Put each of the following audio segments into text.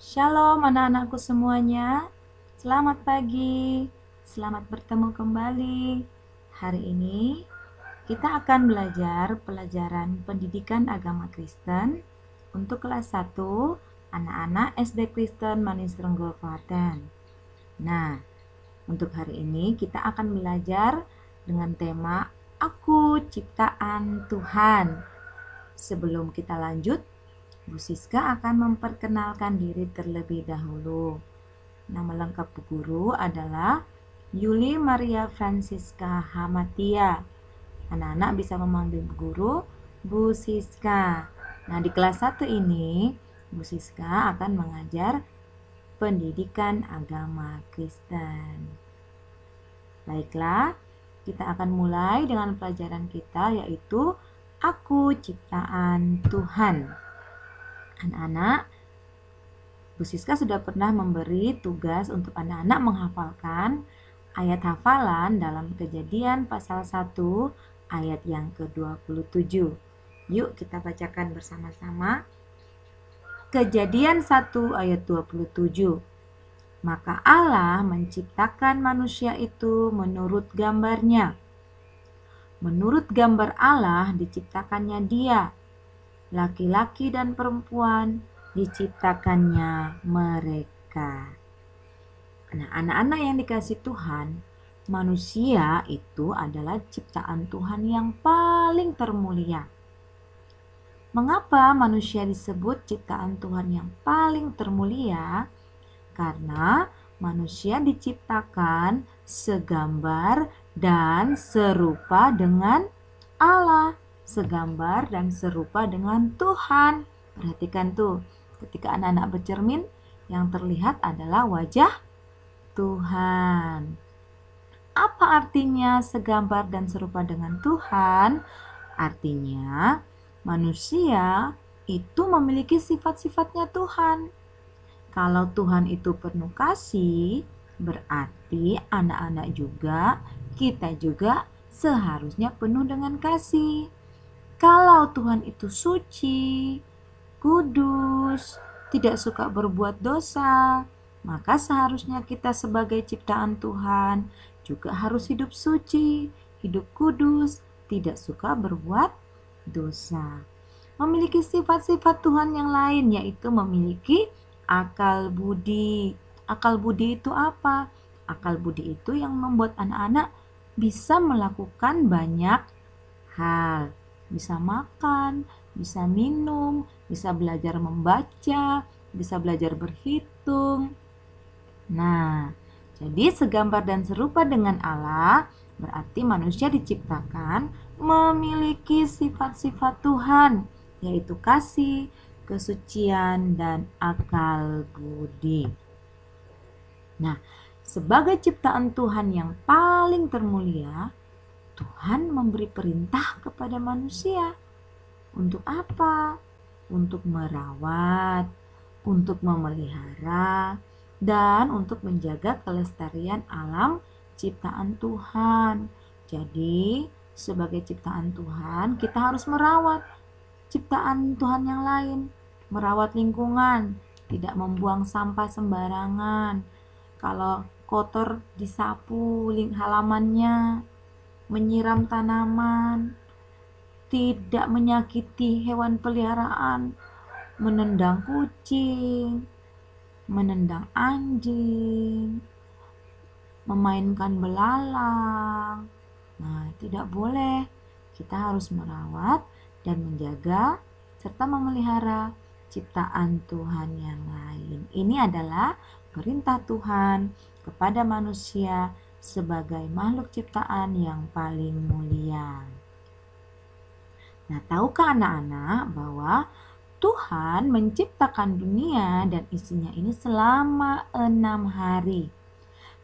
Shalom anak-anakku semuanya. Selamat pagi. Selamat bertemu kembali. Hari ini kita akan belajar pelajaran pendidikan agama Kristen untuk kelas 1 anak-anak SD Kristen Manis Renggo Klaten. Nah, untuk hari ini kita akan belajar dengan tema Aku Ciptaan Tuhan. Sebelum kita lanjut, Bu Siska akan memperkenalkan diri terlebih dahulu. Nama lengkap Bu Guru adalah Yuli Maria Francisca Hamatia. Anak-anak bisa memanggil Bu Guru Bu Siska. Nah, di kelas 1 ini Bu Siska akan mengajar pendidikan agama Kristen. Baiklah, kita akan mulai dengan pelajaran kita, yaitu Aku Ciptaan Tuhan. Anak-anak, Bu Siska sudah pernah memberi tugas untuk anak-anak menghafalkan ayat hafalan dalam Kejadian pasal 1 ayat yang ke-27. Yuk kita bacakan bersama-sama. Kejadian 1 ayat 27. Maka Allah menciptakan manusia itu menurut gambarnya. Menurut gambar Allah diciptakannya dia. Laki-laki dan perempuan diciptakannya mereka. Nah, anak-anak yang dikasih Tuhan, manusia itu adalah ciptaan Tuhan yang paling termulia. Mengapa manusia disebut ciptaan Tuhan yang paling termulia? Karena manusia diciptakan segambar dan serupa dengan Allah. Segambar dan serupa dengan Tuhan. Perhatikan tuh, ketika anak-anak bercermin, yang terlihat adalah wajah Tuhan. Apa artinya segambar dan serupa dengan Tuhan? Artinya, manusia itu memiliki sifat-sifatnya Tuhan. Kalau Tuhan itu penuh kasih, berarti anak-anak juga, kita juga seharusnya penuh dengan kasih. Kalau Tuhan itu suci, kudus, tidak suka berbuat dosa, maka seharusnya kita sebagai ciptaan Tuhan juga harus hidup suci, hidup kudus, tidak suka berbuat dosa. Memiliki sifat-sifat Tuhan yang lain, yaitu memiliki akal budi. Akal budi itu apa? Akal budi itu yang membuat anak-anak bisa melakukan banyak hal. Bisa makan, bisa minum, bisa belajar membaca, bisa belajar berhitung. Nah, jadi segambar dan serupa dengan Allah berarti manusia diciptakan memiliki sifat-sifat Tuhan, yaitu kasih, kesucian, dan akal budi. Nah, sebagai ciptaan Tuhan yang paling termulia, Tuhan memberi perintah kepada manusia. Untuk apa? Untuk merawat, untuk memelihara, dan untuk menjaga kelestarian alam ciptaan Tuhan. Jadi, sebagai ciptaan Tuhan, kita harus merawat ciptaan Tuhan yang lain, merawat lingkungan, tidak membuang sampah sembarangan. Kalau kotor disapu halamannya, menyiram tanaman, tidak menyakiti hewan peliharaan, menendang kucing, menendang anjing, memainkan belalang. Nah, tidak boleh. Kita harus merawat dan menjaga serta memelihara ciptaan Tuhan yang lain. Ini adalah perintah Tuhan kepada manusia sebagai makhluk ciptaan yang paling mulia. Nah, tahukah anak-anak bahwa Tuhan menciptakan dunia dan isinya ini selama 6 hari.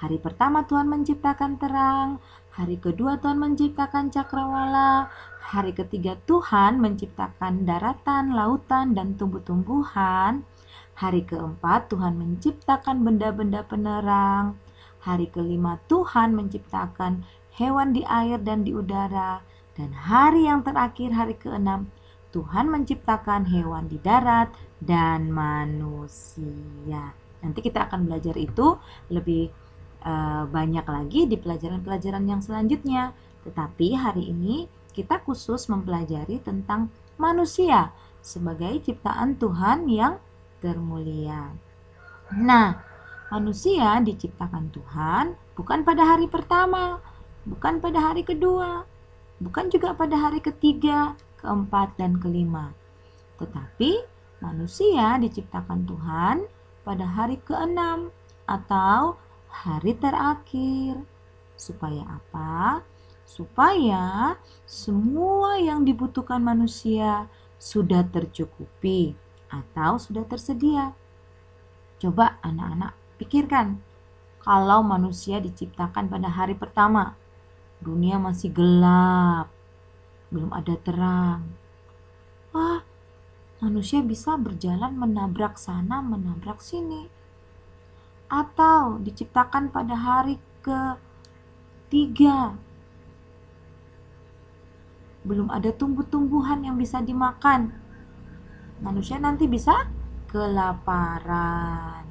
Hari pertama Tuhan menciptakan terang, hari kedua Tuhan menciptakan cakrawala, hari ketiga Tuhan menciptakan daratan, lautan, dan tumbuh-tumbuhan, hari keempat Tuhan menciptakan benda-benda penerang, hari kelima Tuhan menciptakan hewan di air dan di udara, dan hari yang terakhir, hari keenam, Tuhan menciptakan hewan di darat dan manusia. Nanti kita akan belajar itu lebih banyak lagi di pelajaran-pelajaran yang selanjutnya. Tetapi hari ini kita khusus mempelajari tentang manusia sebagai ciptaan Tuhan yang termulia. Nah, manusia diciptakan Tuhan bukan pada hari pertama, bukan pada hari kedua, bukan juga pada hari ketiga, keempat, dan kelima. Tetapi manusia diciptakan Tuhan pada hari keenam atau hari terakhir. Supaya apa? Supaya semua yang dibutuhkan manusia sudah tercukupi atau sudah tersedia. Coba anak-anak pikirkan, kalau manusia diciptakan pada hari pertama, dunia masih gelap, belum ada terang. Wah, manusia bisa berjalan menabrak sana, menabrak sini. Atau diciptakan pada hari ketiga, belum ada tumbuh-tumbuhan yang bisa dimakan. Manusia nanti bisa kelaparan.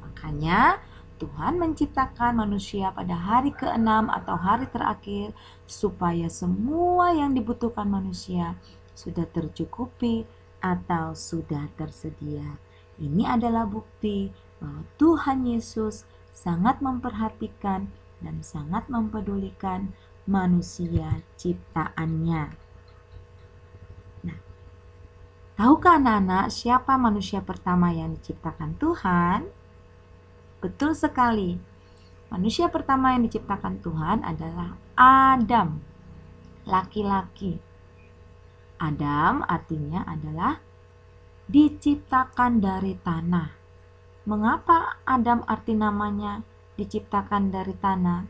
Makanya Tuhan menciptakan manusia pada hari keenam atau hari terakhir supaya semua yang dibutuhkan manusia sudah tercukupi atau sudah tersedia. Ini adalah bukti bahwa Tuhan Yesus sangat memperhatikan dan sangat mempedulikan manusia ciptaannya. Tahukah anak-anak siapa manusia pertama yang diciptakan Tuhan? Betul sekali. Manusia pertama yang diciptakan Tuhan adalah Adam, laki-laki. Adam artinya adalah diciptakan dari tanah. Mengapa Adam arti namanya diciptakan dari tanah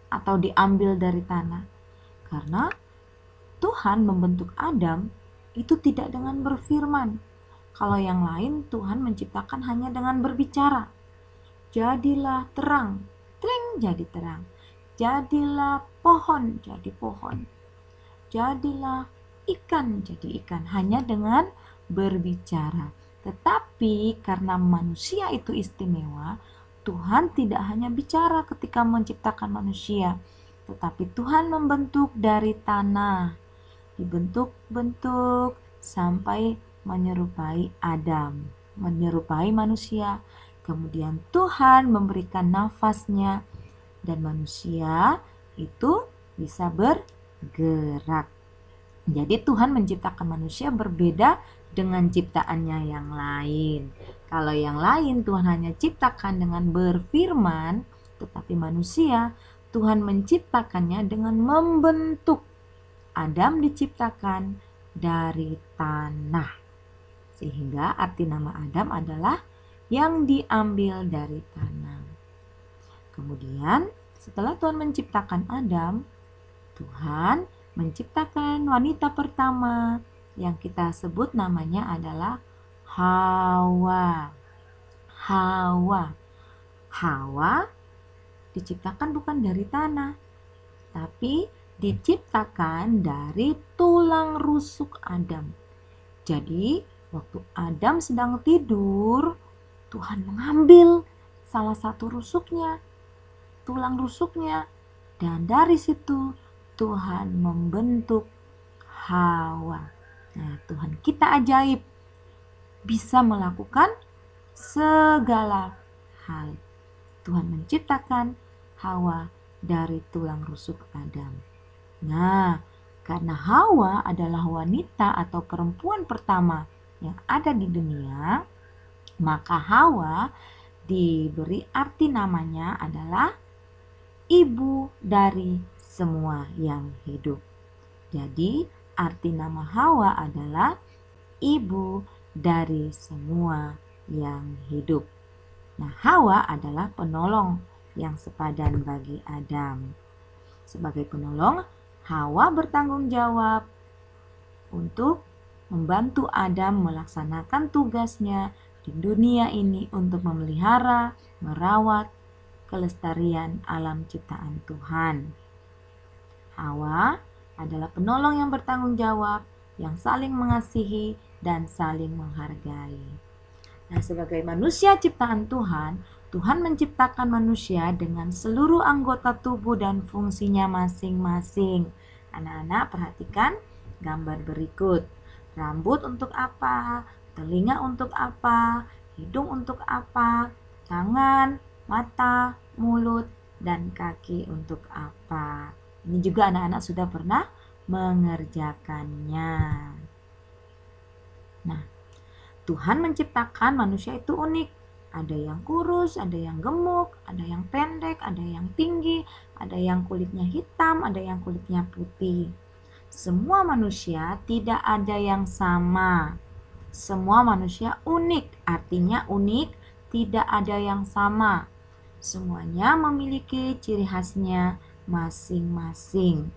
atau diambil dari tanah? Karena Tuhan membentuk Adam itu tidak dengan berfirman. Kalau yang lain Tuhan menciptakan hanya dengan berbicara. Jadilah terang, tling jadi terang. Jadilah pohon, jadi pohon. Jadilah ikan, jadi ikan. Hanya dengan berbicara. Tetapi karena manusia itu istimewa, Tuhan tidak hanya bicara ketika menciptakan manusia, tetapi Tuhan membentuk dari tanah. Dibentuk-bentuk sampai menyerupai Adam, menyerupai manusia. Kemudian Tuhan memberikan nafasnya dan manusia itu bisa bergerak. Jadi Tuhan menciptakan manusia berbeda dengan ciptaannya yang lain. Kalau yang lain Tuhan hanya ciptakan dengan berfirman, tetapi manusia Tuhan menciptakannya dengan membentuk. Adam diciptakan dari tanah. Sehingga arti nama Adam adalah yang diambil dari tanah. Kemudian setelah Tuhan menciptakan Adam, Tuhan menciptakan wanita pertama yang kita sebut namanya adalah Hawa. Hawa diciptakan bukan dari tanah, tapi diciptakan dari tulang rusuk Adam. Jadi waktu Adam sedang tidur, Tuhan mengambil salah satu rusuknya, tulang rusuknya, dan dari situ Tuhan membentuk Hawa. Nah, Tuhan kita ajaib, bisa melakukan segala hal. Tuhan menciptakan Hawa dari tulang rusuk Adam. Nah, karena Hawa adalah wanita atau perempuan pertama yang ada di dunia, maka Hawa diberi arti namanya adalah ibu dari semua yang hidup. Jadi, arti nama Hawa adalah ibu dari semua yang hidup. Nah, Hawa adalah penolong yang sepadan bagi Adam. Sebagai penolong, Hawa bertanggung jawab untuk membantu Adam melaksanakan tugasnya di dunia ini untuk memelihara, merawat kelestarian alam ciptaan Tuhan. Hawa adalah penolong yang bertanggung jawab yang saling mengasihi dan saling menghargai. Nah, sebagai manusia ciptaan Tuhan, Tuhan menciptakan manusia dengan seluruh anggota tubuh dan fungsinya masing-masing. Anak-anak perhatikan gambar berikut. Rambut untuk apa? Telinga untuk apa? Hidung untuk apa? Tangan, mata, mulut, dan kaki untuk apa? Ini juga anak-anak sudah pernah mengerjakannya. Nah, Tuhan menciptakan manusia itu unik. Ada yang kurus, ada yang gemuk, ada yang pendek, ada yang tinggi, ada yang kulitnya hitam, ada yang kulitnya putih. Semua manusia tidak ada yang sama. Semua manusia unik, artinya unik, tidak ada yang sama. Semuanya memiliki ciri khasnya masing-masing.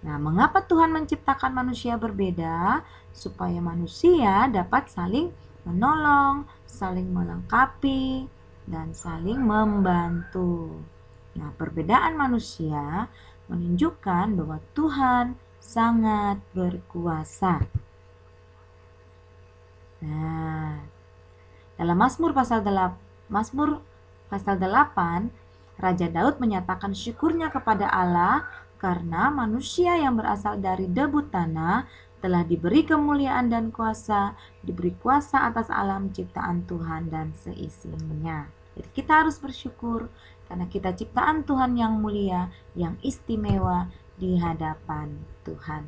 Nah, mengapa Tuhan menciptakan manusia berbeda? Supaya manusia dapat saling menolong, saling melengkapi, dan saling membantu. Nah, perbedaan manusia menunjukkan bahwa Tuhan sangat berkuasa. Nah, dalam Mazmur pasal 8, Raja Daud menyatakan syukurnya kepada Allah karena manusia yang berasal dari debu tanah telah diberi kemuliaan dan kuasa, diberi kuasa atas alam ciptaan Tuhan dan seisinya. Jadi kita harus bersyukur karena kita ciptaan Tuhan yang mulia, yang istimewa di hadapan Tuhan.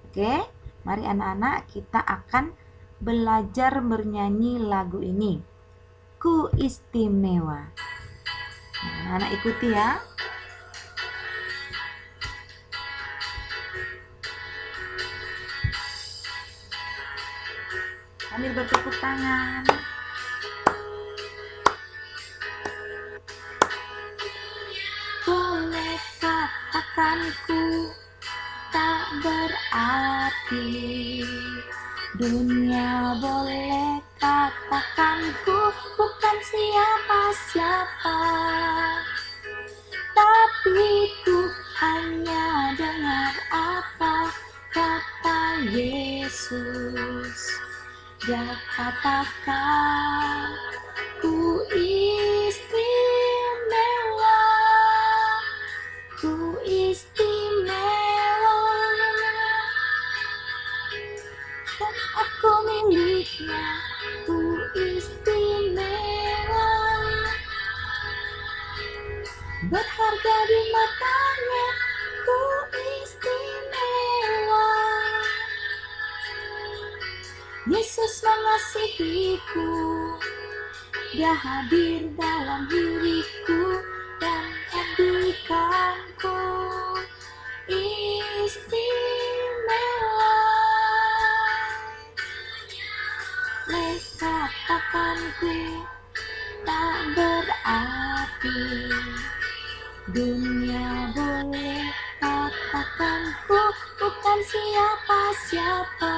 Oke, mari anak-anak kita akan belajar bernyanyi lagu ini. Ku istimewa. Nah, anak-anak ikuti ya. Sambil bertepuk tangan. Boleh katakan ku tak berarti, dunia boleh katakan ku bukan siapa-siapa, tapi ku hanya dengar apa kata Yesus. Dia katakan ku istimewa, ku istimewa, dan aku miliknya, ku istimewa, berharga di matanya, ku istimewa. Yesus mengasihiku, Dia hadir dalam diriku dan jadikanku istimewa. Katakanku tak berarti, dunia boleh katakanku bukan siapa-siapa,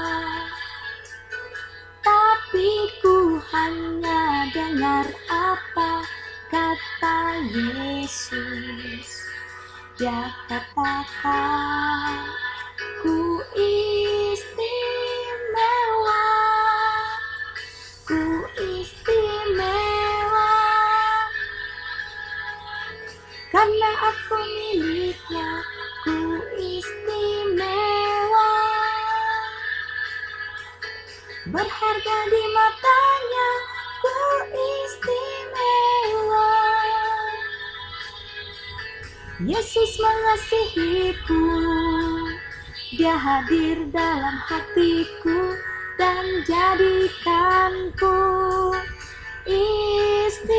tapi ku hanya dengar apa kata Yesus. Dia katakan ku istimewa, ku istimewa, karena aku miliknya, ku istimewa, berharga di matanya, ku istimewa. Yesus mengasihiku, Dia hadir dalam hatiku dan jadikanku istimewa.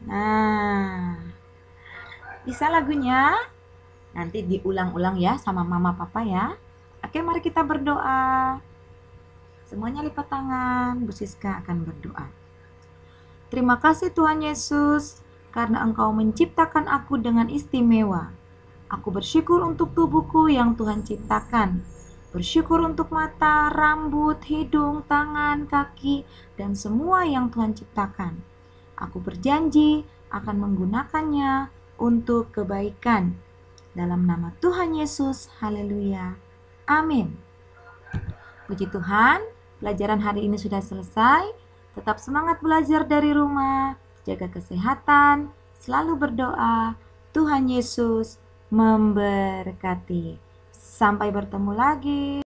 Nah, bisa lagunya? Nanti diulang-ulang ya sama mama papa ya. Oke, mari kita berdoa. Semuanya lipat tangan, Bu Siska akan berdoa. Terima kasih Tuhan Yesus, karena Engkau menciptakan aku dengan istimewa. Aku bersyukur untuk tubuhku yang Tuhan ciptakan. Bersyukur untuk mata, rambut, hidung, tangan, kaki, dan semua yang Tuhan ciptakan. Aku berjanji akan menggunakannya untuk kebaikan. Dalam nama Tuhan Yesus, haleluya. Amin. Puji Tuhan, pelajaran hari ini sudah selesai. Tetap semangat belajar dari rumah, jaga kesehatan, selalu berdoa. Tuhan Yesus memberkati. Sampai bertemu lagi.